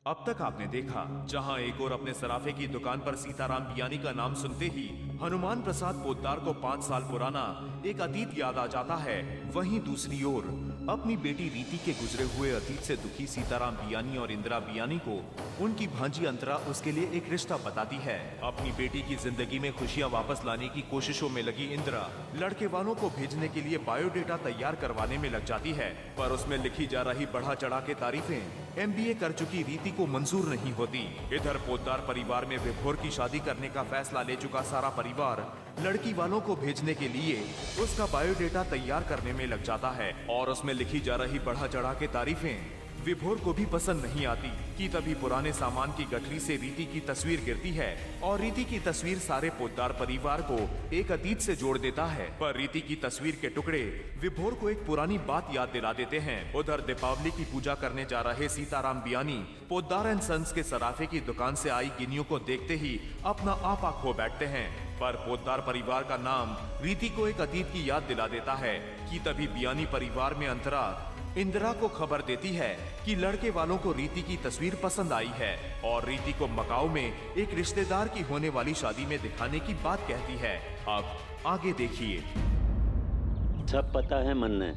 अब तक आपने देखा जहां एक और अपने सराफे की दुकान पर सीताराम बियानी का नाम सुनते ही हनुमान प्रसाद पोद्दार को 5 साल पुराना एक अतीत याद आ जाता है, वहीं दूसरी ओर अपनी बेटी रीति के गुजरे हुए अतीत से दुखी सीताराम बियानी और इंदिरा बियानी को उनकी भांजी अंतरा उसके लिए एक रिश्ता बताती है। अपनी बेटी की जिंदगी में खुशियां वापस लाने की कोशिशों में लगी इंदिरा लड़के वालों को भेजने के लिए बायोडेटा तैयार करवाने में लग जाती है, पर उसमें लिखी जा रही बढ़ा चढ़ा के तारीफें MBA कर चुकी रीति को मंजूर नहीं होती। इधर पोद्दार परिवार में विभोर की शादी करने का फैसला ले चुका सारा परिवार लड़की वालों को भेजने के लिए उसका बायोडेटा तैयार करने में लग जाता है और उसमें लिखी जा रही बढ़ा चढ़ा के तारीफें विभोर को भी पसंद नहीं आती कि तभी पुराने सामान की गठरी से रीति की तस्वीर गिरती है और रीति की तस्वीर सारे पोद्दार परिवार को एक अतीत से जोड़ देता है। पर रीति की तस्वीर के टुकड़े विभोर को एक पुरानी बात याद दिला देते हैं। उधर दीपावली की पूजा करने जा रहे सीताराम बियानी पोद्दार एंड सन्स के सराफे की दुकान से आई गिनियों को देखते ही अपना आपा खो बैठते हैं, पर पोद्दार परिवार का नाम रीति को एक अतीत की याद दिला देता है कि तभी बियानी परिवार में अंतरा इंदिरा को खबर देती है कि लड़के वालों को रीति की तस्वीर पसंद आई है और रीति को मकाऊ में एक रिश्तेदार की होने वाली शादी में दिखाने की बात कहती है। अब आगे देखिए। सब पता है मन्ने,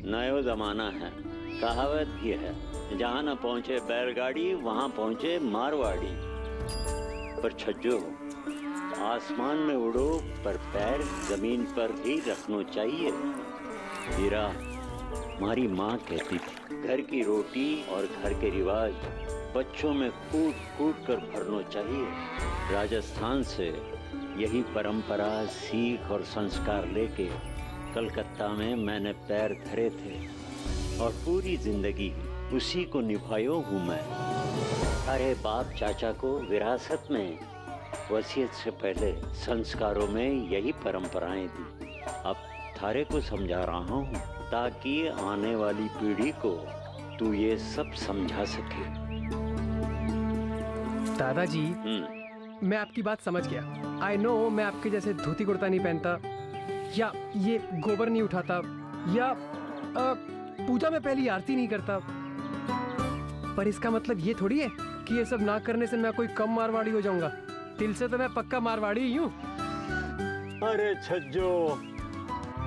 नयो जमाना है, कहावत भी है, जहाँ न पहुँचे बैलगाड़ी वहाँ पहुँचे मारवाड़ी। पर छज्जो, आसमान में उड़ो पर पैर जमीन पर ही रखना चाहिए। हीरा, हमारी माँ कहती थी, घर की रोटी और घर के रिवाज बच्चों में कूट कूट कर भरना चाहिए। राजस्थान से यही परंपरा, सीख और संस्कार लेके कलकत्ता में मैंने पैर धरे थे और पूरी जिंदगी उसी को निभायो हूँ मैं। अरे बाप चाचा को विरासत में वसीयत से पहले संस्कारों में यही परंपराएं दी। अब थारे को समझा रहा हूँ ताकि आने वाली पीढ़ी को तू ये सब समझा सके। दादाजी, मैं आपकी बात समझ गया। आई नो मैं आपके जैसे धोती कुर्ता नहीं पहनता या ये गोबर नहीं उठाता या पूजा में पहली आरती नहीं करता, पर इसका मतलब ये थोड़ी है कि ये सब ना करने से मैं कोई कम मारवाड़ी हो जाऊंगा। दिल से तो मैं पक्का मारवाड़ी ही हूँ। अरे छज्जो,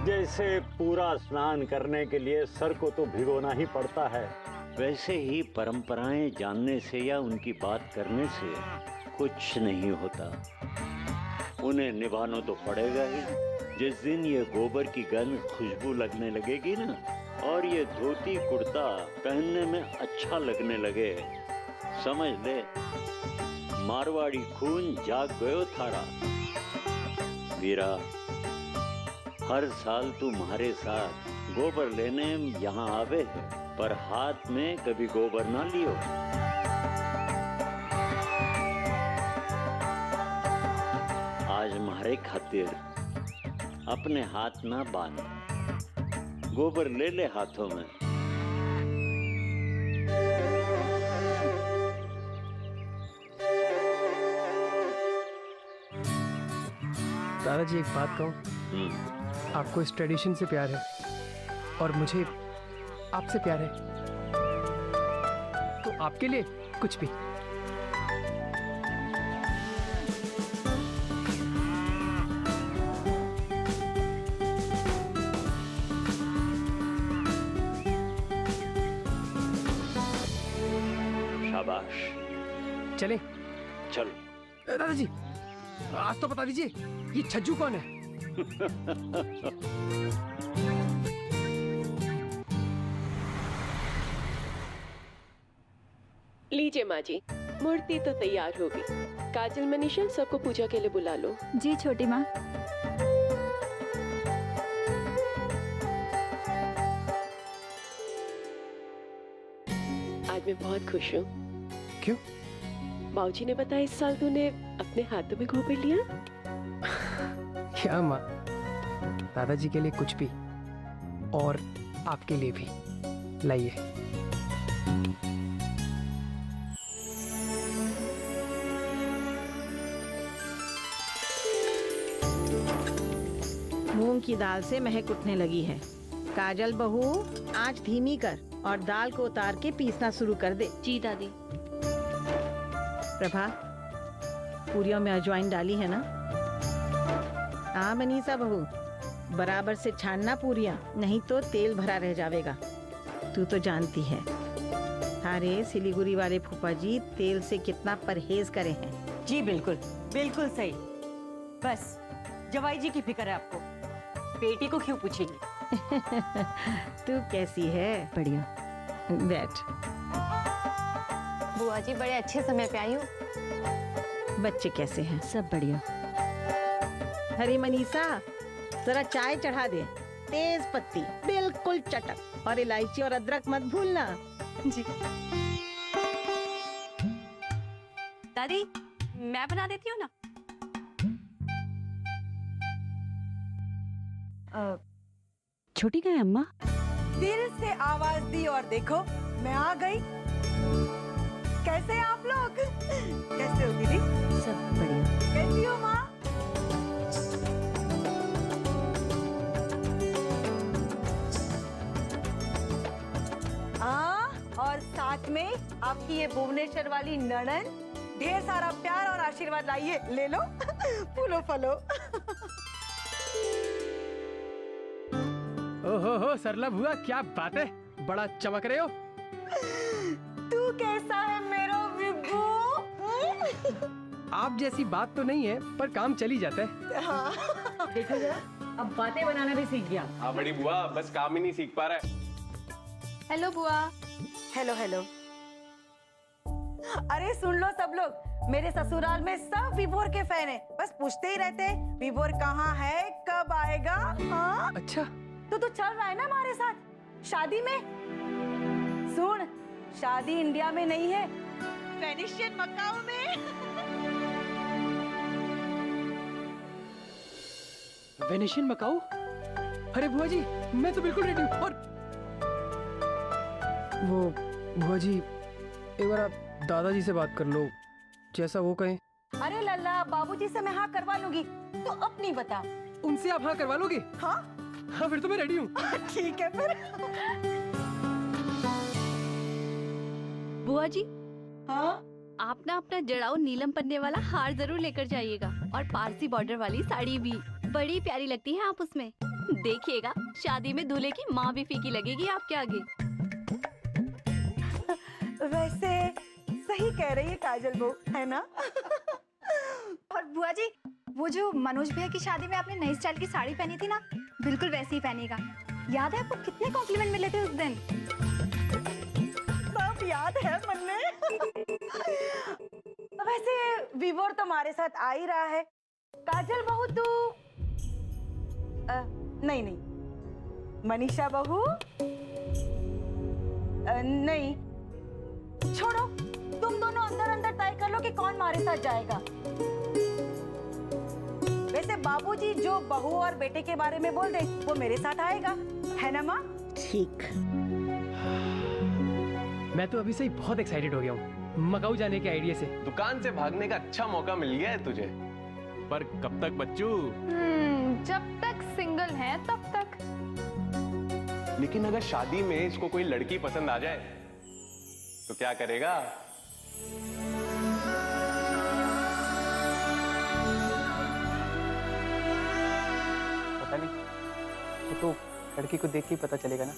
जैसे पूरा स्नान करने के लिए सर को तो भिगोना ही पड़ता है, वैसे ही परंपराएं जानने से या उनकी बात करने से कुछ नहीं होता। उन्हें निभाना तो पड़ेगा ही। जिस दिन ये गोबर की गंध खुशबू लगने लगेगी ना और ये धोती कुर्ता पहनने में अच्छा लगने लगे, समझ ले मारवाड़ी खून जाग गयो थारा। वीरा, हर साल तुम्हारे साथ गोबर लेने यहाँ आवे है, पर हाथ में कभी गोबर ना लियो। आज हमारे खातिर अपने हाथ ना बांध, गोबर ले ले हाथों में। दादाजी एक बात कहूँ, आपको इस ट्रेडिशन से प्यार है और मुझे आपसे प्यार है, तो आपके लिए कुछ भी। शाबाश, चलें? चलो। दादाजी, आज तो बता दीजिए ये छज्जू कौन है? लीजिए माँ जी, मूर्ति तो तैयार होगी। काजल, मनीषा, सबको पूजा के लिए बुला लो। जी छोटी माँ। आज मैं बहुत खुश हूँ। क्यों? बाबूजी ने बताया इस साल तूने अपने हाथों में गोबर लिया। क्या माँ, दादाजी के लिए कुछ भी और आपके लिए भी लाइए। मूंग की दाल से महक उठने लगी है। काजल बहू, आंच धीमी कर और दाल को उतार के पीसना शुरू कर दे। जी दादी। प्रभा, पूरियों में अजवाइन डाली है ना? हाँ मनीषा बहू, बराबर से छानना पूरियां, नहीं तो तेल भरा रह जाएगा। तू तो जानती है अरे सिलीगुड़ी वाले फूफा जी तेल से कितना परहेज करे हैं। जी बिल्कुल, बिल्कुल सही। बस जवाई जी की फिक्र है आपको, बेटी को क्यों पूछेगी? तू कैसी है? बढ़िया। बैठ। बुआ जी बड़े अच्छे समय पे आई हो। बच्चे कैसे हैं? सब बढ़िया। हरी मनीषा, जरा चाय चढ़ा दे, तेज पत्ती बिल्कुल चटक, और इलायची और अदरक मत भूलना। जी दादी, मैं बना देती हूँ ना। छोटी कहाँ है अम्मा? दिल से आवाज दी और देखो मैं आ गई। कैसे हैं आप लोग? कैसे हो दीदी? सब बढ़िया। कैसी हो माँ? और साथ में आपकी ये भुवनेश्वर वाली नड़न ढेर सारा प्यार और आशीर्वाद लाइए, ले लो। फूलो फलो। ओहो हो सरला बुआ, क्या बात है, बड़ा चमक रहे हो। तू कैसा है मेरो विभू? आप जैसी बात तो नहीं है, पर काम चली जाता है। हाँ। देखो जरा, अब बातें बनाना भी सीख गया। हाँ बड़ी बुआ, बस काम ही नहीं सीख पा रहा है। हेलो बुआ। Hello hello. अरे सुन लो सब लोग, मेरे ससुराल में सब विभोर के फैन हैं। बस पूछते ही रहते हैं विभोर कहाँ है, कब आएगा। हाँ अच्छा, तो चल रहा है ना हमारे साथ शादी में। सुन, शादी इंडिया में नहीं है, वेनिशियन मकाऊ में। वेनिशियन मकाऊ? अरे बुआ जी, मैं तो बिल्कुल रेडी हूँ। और वो बुआ जी, एक बार आप दादाजी से बात कर लो, जैसा वो कहें। अरे लल्ला, बाबूजी से मैं हाँ करवा लूंगी, तो अपनी बता। उनसे आप हाँ करवा लोगे? हाँ हाँ, फिर तो मैं रेडी हूँ। ठीक है फिर। बुआ जी, हाँ आप ना अपना जड़ाऊ नीलम पन्ने वाला हार जरूर लेकर जाइएगा, और पारसी बॉर्डर वाली साड़ी भी बड़ी प्यारी लगती है आप उसमें। देखिएगा, शादी में दूल्हे की माँ भी फीकी लगेगी आपके आगे। वैसे सही कह रही है काजल बहू, है ना? और बुआ जी, वो जो मनोज भैया की शादी में आपने नई स्टाइल की साड़ी पहनी थी ना, बिल्कुल वैसे ही पहनिएगा। याद है आपको कितने कॉम्प्लीमेंट मिले थे उस दिन? सब याद है मन में। वैसे विवोर तुम्हारे साथ आ ही रहा है। काजल बहू तू नहीं, मनीषा बहू नहीं, छोड़ो, तुम दोनों अंदर अंदर तय कर लो कि कौन हमारे साथ जाएगा। वैसे बाबूजी जो बहू और बेटे के बारे में बोल दे, वो मेरे साथ आएगा, है ना माँ? ठीक। मैं तो अभी से ही बहुत एक्साइटेड हो गया हूँ मकाऊ जाने के आइडिया से। दुकान से भागने का अच्छा मौका मिल गया है तुझे। पर कब तक बच्चू? जब तक सिंगल है तब तक। लेकिन अगर शादी में इसको कोई लड़की पसंद आ जाए तो क्या करेगा? पता नहीं, वो तो लड़की को देख के पता चलेगा ना।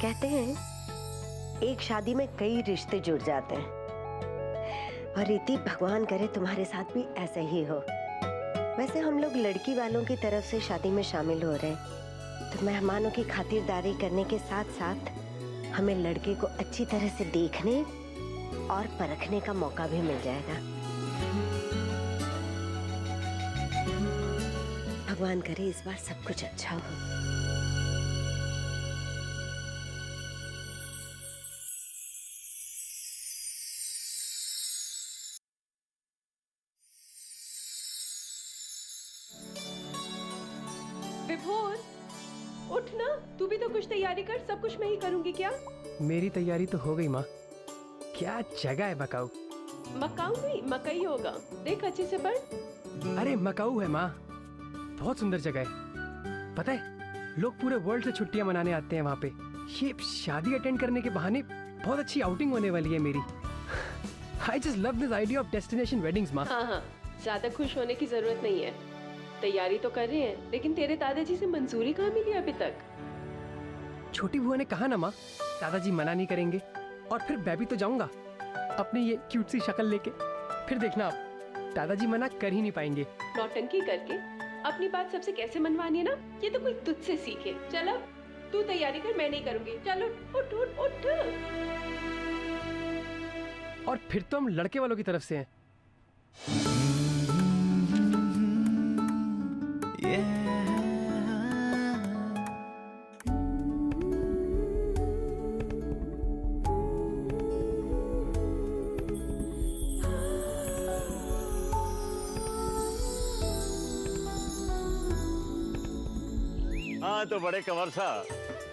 कहते हैं एक शादी में कई रिश्ते जुड़ जाते हैं, और रीति भगवान करे तुम्हारे साथ भी ऐसा ही हो। वैसे हम लोग लड़की वालों की तरफ से शादी में शामिल हो रहे हैं, तो मेहमानों की खातिरदारी करने के साथ साथ हमें लड़के को अच्छी तरह से देखने और परखने का मौका भी मिल जाएगा। भगवान करे इस बार सब कुछ अच्छा हो। विभोर, उठ ना, तू भी तो कुछ तैयारी कर, सब कुछ मैं ही करूंगी क्या? मेरी तैयारी तो हो गई माँ। क्या जगह है मकाऊ? मकाऊ नहीं, मकई होगा, देख अच्छे से पढ़। अरे मकाऊ है माँ, बहुत सुंदर जगह है। पता है, लोग पूरे वर्ल्ड से छुट्टियां मनाने आते हैं वहाँ पे। ये शादी अटेंड करने के बहाने बहुत अच्छी आउटिंग होने वाली है मेरी। I just love this idea of destination weddings, माँ. हाँ हाँ, ज्यादा खुश होने की जरूरत नहीं है. तैयारी तो कर रहे हैं, लेकिन तेरे दादाजी से मंजूरी कहाँ मिली अभी तक? छोटी बुआ ने कहा ना माँ, दादाजी मना नहीं करेंगे. और फिर मैं भी तो जाऊंगा अपनी ये क्यूट सी शक्ल लेके. फिर देखना आप, दादाजी मना कर ही नहीं पाएंगे. नौटंकी करके अपनी बात सबसे कैसे मनवानी है ना, ये तो कोई तुझसे सीखे. चलो तू तैयारी कर, मैं नहीं करूंगी. चलो उठ उठ उठ. और फिर तो हम लड़के वालों की तरफ से हैं. हाँ तो बड़े कंवर साहब,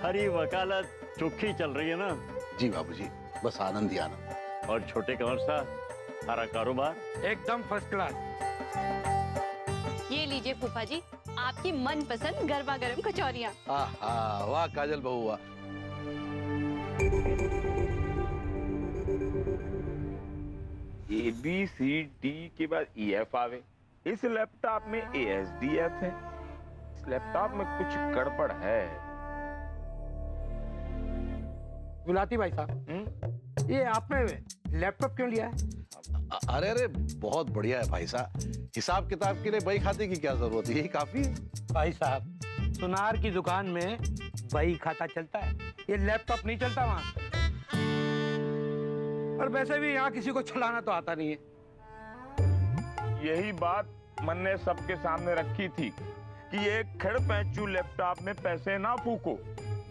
हरी वकालत चुखी चल रही है ना? जी बाबूजी, बस आनंद ही आनंद. और छोटे कंवर साहब, सारा कारोबार एकदम फर्स्ट क्लास. ये लीजिए फूफा जी, आपकी मनपसंद गरमा गर्म कचौरियाँ. आहा, वाह काजल बहू वाह. ABCD के बाद EF आवे. इस लैपटॉप में ASDF है. इस लैपटॉप में कुछ गड़बड़ है. गुलाटी भाई साहब, ये आपने लैपटॉप क्यों लिया है? अरे अरे बहुत बढ़िया है भाई साहब. हिसाब किताब के लिए बही खाते की क्या जरूरत है, यही काफी है. भाई साहब, सुनार की दुकान में बही खाता चलता है, ये लैपटॉप नहीं चलता वहाँ. और वैसे भी यहाँ किसी को चलाना तो आता नहीं है. यही बात मन ने सबके सामने रखी थी कि एक खड़ पैंचू लैपटॉप में पैसे ना फूको.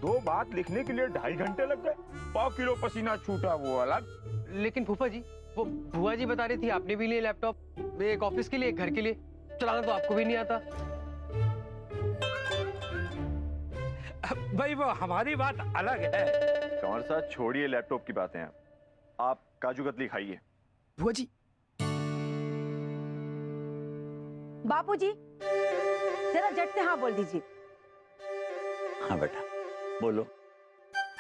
2 बात लिखने के लिए 2.5 घंटे लग गए. 100 किलो पसीना छूटा, वो अलग. लेकिन फूफा जी, वो बुआ जी बता रही थी आपने भी लिए लैपटॉप. एक ऑफिस के लिए, एक घर के लिए. चलाना तो आपको भी नहीं आता. भाई वो हमारी बात अलग है. कंवर साहब छोड़िए लैपटॉप की बातें. आप काजू कतली खाइए. बुआ जी. बापूजी, जरा झट से हाँ बोल दीजिए. हाँ बेटा बोलो.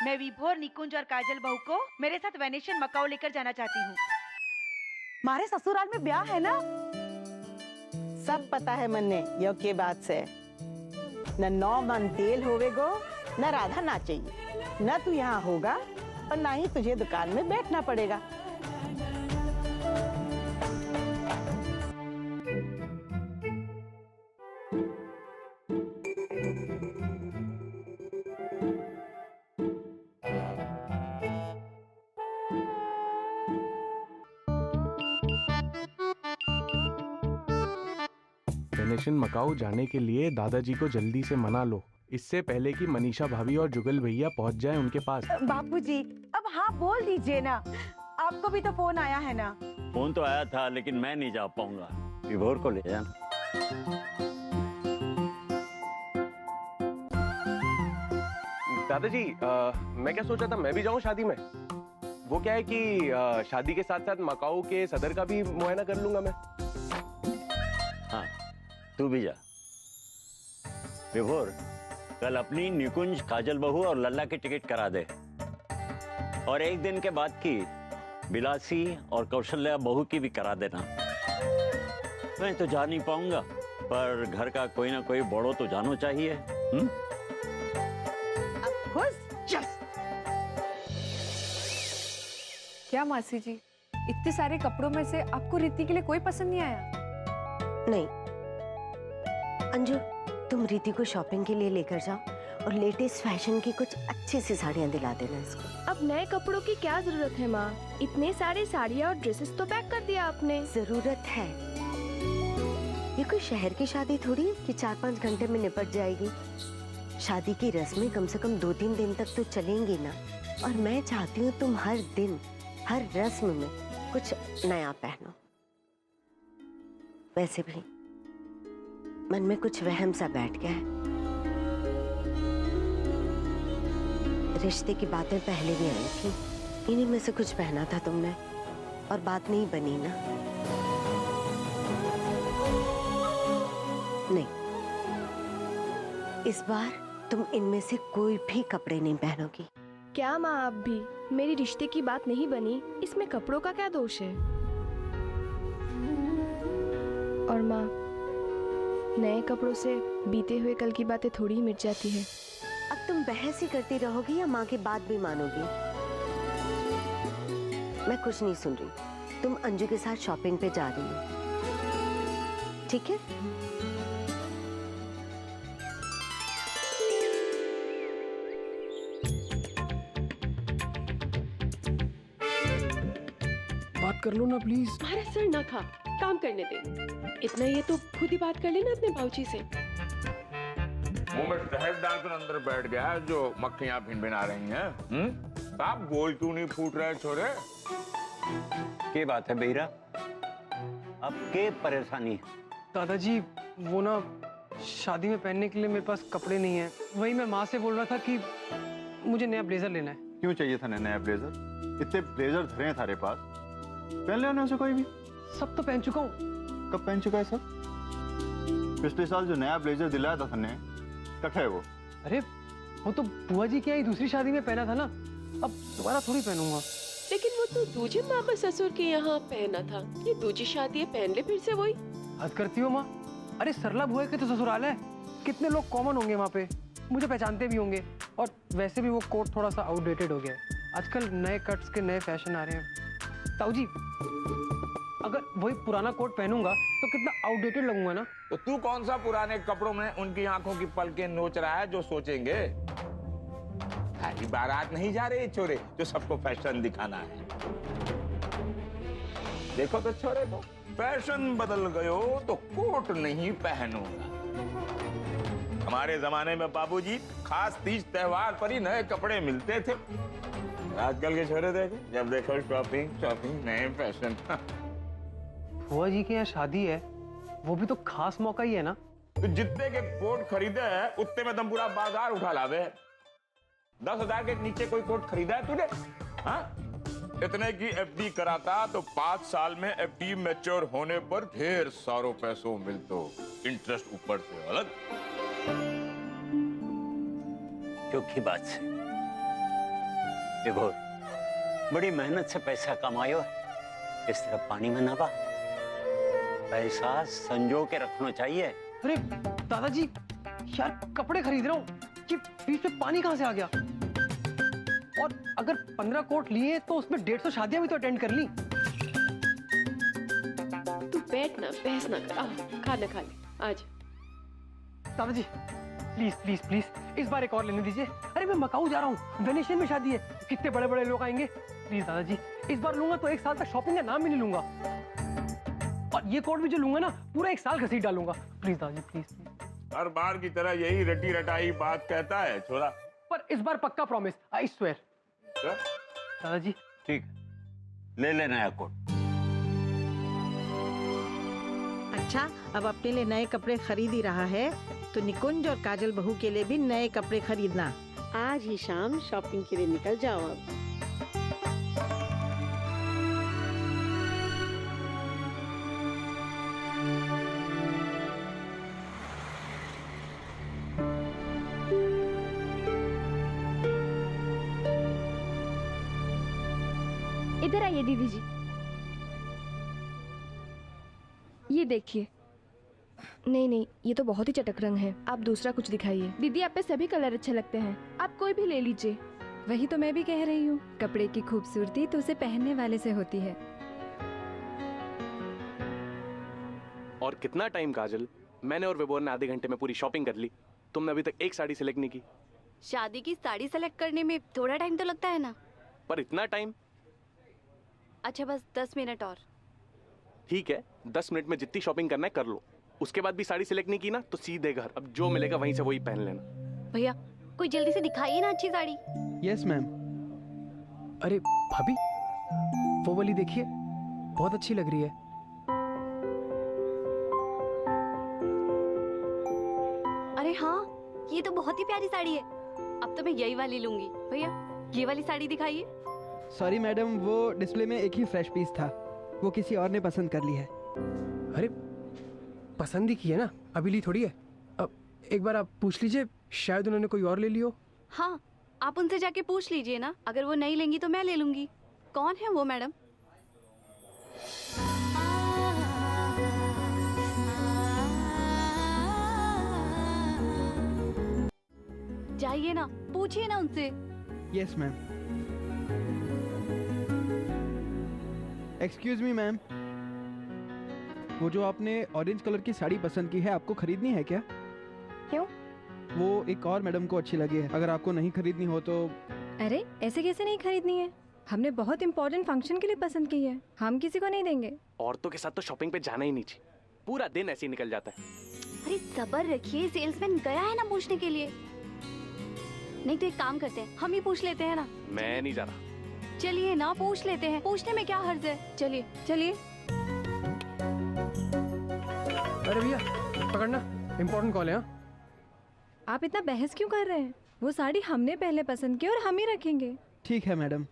मैं विभोर, निकुंज और काजल बहू को मेरे साथ वेनेशियन मकाओ लेकर जाना चाहती हूँ. मारे ससुराल में ब्याह है ना? सब पता है मन्ने, यो के बात से न 9 मन तेल होवेगो, न राधा नाचेगी, न तू यहाँ होगा और ना ही तुझे दुकान में बैठना पड़ेगा. वेनेशियन मकाऊ जाने के लिए दादाजी को जल्दी से मना लो, इससे पहले कि मनीषा भाभी और जुगल भैया पहुंच जाएं उनके पास. बापूजी, अब हाँ बोल दीजिए ना. आपको भी तो फोन आया है ना? फोन तो आया था, लेकिन मैं नहीं जा पाऊंगा. विभोर को ले जाना. दादाजी, मैं क्या सोचा था, मैं भी जाऊं शादी में. वो क्या है कि शादी के साथ साथ मकाऊ के सदर का भी मुआयना कर लूंगा मैं. हाँ तू भी जा. विभोर, कल अपनी निकुंज, काजल बहू और लल्ला की टिकट करा दे. और एक दिन के बाद की बिलासी और कौशल्या बहू की भी करा देना. मैं तो जा नहीं पाऊंगा, पर घर का कोई ना कोई बड़ो तो जानो चाहिए. क्या मासी जी, इतने सारे कपड़ों में से आपको रीति के लिए कोई पसंद नहीं आया? नहीं अंजू, तुम रीति को शॉपिंग के लिए लेकर जाओ और लेटेस्ट फैशन की कुछ अच्छी सी साड़ियाँ दिला देना इसको. अब नए कपड़ों की क्या जरूरत है माँ? इतने सारे साड़ियाँ और ड्रेसेस तो पैक कर दिया आपने. जरूरत है. ये कोई शहर की शादी थोड़ी है कि 4-5 घंटे में निपट जाएगी. शादी की रस्में कम से कम 2-3 दिन तक तो चलेंगी ना. और मैं चाहती हूँ तुम हर दिन, हर रस्म में कुछ नया पहनो. वैसे भी मन में कुछ वहम सा बैठ गया है. रिश्ते की बातें पहले भी आई थी, इन्हीं में से कुछ पहना था तुमने और बात नहीं बनी ना. नहीं, इस बार तुम इनमें से कोई भी कपड़े नहीं पहनोगी. क्या माँ आप भी? मेरी रिश्ते की बात नहीं बनी, इसमें कपड़ों का क्या दोष है? और माँ, नए कपड़ों से बीते हुए कल की बातें थोड़ी ही मिट जाती है। अब तुम बहस ही करती रहोगी या माँ की बात भी मानोगी? मैं कुछ नहीं सुन रही। तुम अंजू के साथ शॉपिंग पे जा रही हो, ठीक है? बात कर लो ना प्लीज। हमारा सर ना खा, काम करने दे। इतना ये तो खुद ही बात कर लेना अपने बाबूजी से। मुंह में शहद डालकर अंदर बैठ गया है जो मक्खियां भिनभिना रही हैं। आप बोल क्यों नहीं फूट रहे छोरे? के बात है बेहरा? अब के परेशानी? दादाजी वो ना शादी में पहनने के लिए मेरे पास कपड़े नहीं है। वही मैं माँ से बोल रहा था कि मुझे नया ब्लेजर लेना है। क्यों चाहिए था नया ब्लेजर? इतने ब्लेजर धरे हैं थारे पास, पहन ले उन्हें से कोई भी। सब तो पहन चुका हूँ। कब पहन चुका है सब? पिछले साल जो नया ब्लेजर दिलाया था तने, कट है वो? अरे वो तो बुआ जी के यहाँ दूसरी शादी में पहना था ना, अब दोबारा थोड़ी पहनूंगा। लेकिन वो तो दूजे मामा ससुर के यहाँ पहना था, ये दूजी शादी है, पहन ले फिर से वही। हद करती हो माँ। अरे सरला बुआ के तो ससुराल है, कितने लोग कॉमन होंगे वहाँ पे, मुझे पहचानते भी होंगे। और वैसे भी वो कोट थोड़ा सा आउटडेटेड हो गया है, आजकल नए कट्स के नए फैशन आ रहे हैं। ताऊ जी, अगर वही पुराना कोट पहनूंगा तो कितना आउटडेटेड लगूंगा ना। तो तू कौन सा पुराने कपड़ों में उनकी आंखों की पलकें नोच रहा है जो सोचेंगे? खाली बारात नहीं जा रहे छोरे जो सबको फैशन दिखाना है। देखो तो छोरे को, फैशन बदल गयो तो कोट नहीं पहनूंगा। हमारे जमाने में बाबूजी खास तीज त्योहार पर ही नए कपड़े मिलते थे। आजकल के छोरे देखो, जब देखो शॉपिंग शॉपिंग, नए फैशन। बुआ जी के यहाँ शादी है, वो भी तो खास मौका ही है ना। तो जितने के कोट खरीदे हैं उतने में तुम पूरा बाजार उठा लावे। 10,000 के नीचे कोई कोट खरीदा है तूने? हाँ? इतने की एफडी कराता तो 5 साल में एफडी मैच्योर होने पर ढेर सारों पैसों मिलतो, इंटरेस्ट ऊपर से अलग। क्योंकि बात से देखो, बड़ी मेहनत से पैसा कमायो, इस तरह पानी में ना बा। पैसा संजो के रखना चाहिए। अरे दादाजी यार, कपड़े खरीद रहा हूँ, ये बीच में पानी कहाँ से आ गया? और अगर 15 कोट लिए तो उसमें 150 शादियां भी तो अटेंड कर ली। तू बैठ ना, बहस ना कर, आ खाना खा ले आज। दादाजी प्लीज प्लीज प्लीज इस बार एक और लेने दीजिए। अरे मैं मकाऊ जा रहा हूँ, वेनेशियन में शादी है, कितने बड़े बड़े लोग आएंगे। प्लीज दादाजी, इस बार लूंगा तो 1 साल तक शॉपिंग का नाम भी नहीं लूंगा। और ये कोट भी जो लूंगा ना, पूरा 1 साल घसीट डालूंगा। प्लीज दादाजी प्लीज। हर बार की तरह यही रटी रटाई बात कहता है छोरा। पर इस बार पक्का प्रॉमिस, आई स्वेयर। दादाजी ठीक, ले ले नया कोट। अच्छा, अब अपने लिए नए कपड़े खरीद ही रहा है तो निकुंज और काजल बहू के लिए भी नए कपड़े खरीदना। आज ही शाम शॉपिंग के लिए निकल जाओ। अब इधर आइए दीदी जी, ये देखिए। नहीं नहीं, ये तो बहुत ही चटक रंग है, आप दूसरा कुछ दिखाइए। दीदी आप पे सभी कलर अच्छे लगते हैं, आप कोई भी ले लीजिए। वही तो मैं भी कह रही हूँ, कपड़े की खूबसूरती तो उसे पहनने वाले से होती है। और कितना टाइम काजल, मैंने और विभोर ने आधे घंटे में पूरी शॉपिंग कर ली, तुमने अभी तक एक साड़ी सिलेक्ट नहीं की। शादी की साड़ी सेलेक्ट करने में थोड़ा टाइम तो लगता है ना। पर इतना टाइम? अच्छा बस 10 मिनट और। ठीक है, 10 मिनट में जितनी शॉपिंग करना है कर लो। उसके बाद भी साड़ी सिलेक्ट नहीं की ना तो सीधे घर, अब जो मिलेगा वहीं से वही पहन लेना। भैया कोई जल्दी से दिखाइए ना अच्छी साड़ी। Yes ma'am. अरे भाभी, वो वाली देखिए, बहुत अच्छी लग रही है। अरे हाँ, ये तो बहुत ही प्यारी साड़ी है, अब तो मैं यही वाली लूंगी। भैया ये वाली साड़ी दिखाइए। सॉरी मैडम, वो डिस्प्ले में एक ही फ्रेश पीस था, वो किसी और ने पसंद कर ली है। अरे पसंद ही की है ना, अभी ली थोड़ी है। अब एक बार आप पूछ लीजिए, शायद उन्होंने कोई और ले लियो। हाँ आप उनसे जाके पूछ लीजिए ना, अगर वो नहीं लेंगी तो मैं ले लूंगी। कौन है वो मैडम? जाइए ना, पूछिए ना उनसे। Yes ma'am. Excuse me ma'am, वो जो आपने ऑरेंज कलर की साड़ी पसंद की है, आपको खरीदनी है क्या? क्यों? वो एक और मैडम को अच्छी लगी है, अगर आपको नहीं खरीदनी हो तो। अरे ऐसे कैसे नहीं खरीदनी है? हमने बहुत इंपॉर्टेंट फंक्शन के लिए पसंद की है, हम किसी को नहीं देंगे। औरतों के साथ तो शॉपिंग पे जाना ही नहीं चाहिए, पूरा दिन ऐसे ही निकल जाता है। अरे सब्र रखिए, सेल्समैन गया है ना पूछने के लिए। नहीं तो एक काम करते हैं, हम ही पूछ लेते हैं ना। मैं नहीं जा रहा। चलिए ना, पूछ लेते हैं, पूछने में क्या हर्ज है। चलिए चलिए। अरे भैया पकड़ना, इम्पोर्टेंट कॉल है। हाँ आप इतना बहस क्यों कर रहे हैं? वो साड़ी हमने पहले पसंद की और हम ही रखेंगे। ठीक है मैडम।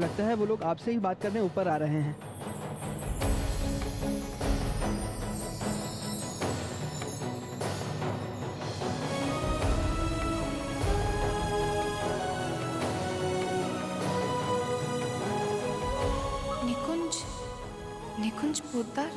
लगता है वो लोग आपसे ही बात करने ऊपर आ रहे हैं। निकुंज, निकुंज पोद्दार।